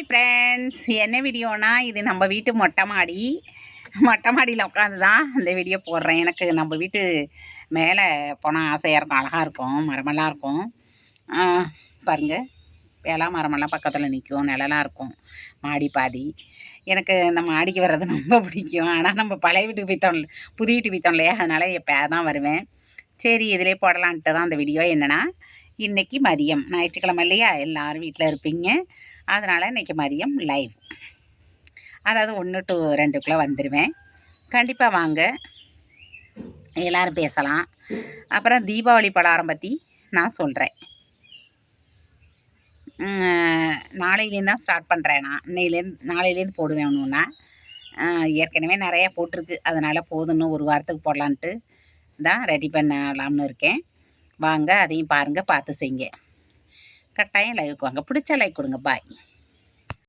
Friends, என்ன வீடியோனா இது நம்ம வீட்டு மொட்டை மாடியில் உட்காந்து தான் இந்த வீடியோ போடுறேன். எனக்கு நம்ம வீட்டு மேலே போனால் ஆசையாக இருக்கும், அழகாக இருக்கும், மரமெல்லாம் இருக்கும். பாருங்கள், வேளா மரமெல்லாம் பக்கத்தில் நிற்கும், நிழலாக இருக்கும். மாடி பாதி எனக்கு இந்த மாடிக்கு வர்றது ரொம்ப பிடிக்கும். ஆனால் நம்ம பழைய வீட்டுக்கு போய்த்தோம், புது வீட்டுக்கு போய்த்தோம் இல்லையா, அதனால் எப்போ தான் வருவேன். சரி, இதிலே போடலான்ட்டு தான் அந்த வீடியோ. என்னென்னா, இன்றைக்கி மதியம் ஞாயிற்றுக்கிழமை இல்லையா, எல்லோரும் வீட்டில் இருப்பீங்க. அதனால் இன்றைக்கி மதியம் லைவ், அதாவது 1 to 2க்குள்ளே வந்துடுவேன். கண்டிப்பாக வாங்க, எல்லோரும் பேசலாம். அப்புறம் தீபாவளி பலகாரம் பற்றி நான் சொல்கிறேன். நாளையிலேருந்து தான் ஸ்டார்ட் பண்ணுறேன். நான் நாளையிலேருந்து போடுவேன். ஒன்றுன்னா ஏற்கனவே நிறையா போட்டிருக்கு, அதனால் போதுன்னு ஒரு வாரத்துக்கு போடலான்ட்டு தான் ரெடி பண்ணலாம்னு இருக்கேன். வாங்க, அதையும் பாருங்கள், பார்த்து செய்யுங்க. கட்டாயம் லைவுக்கு வாங்க. பிடிச்சா லைக் கொடுங்க. பாய்.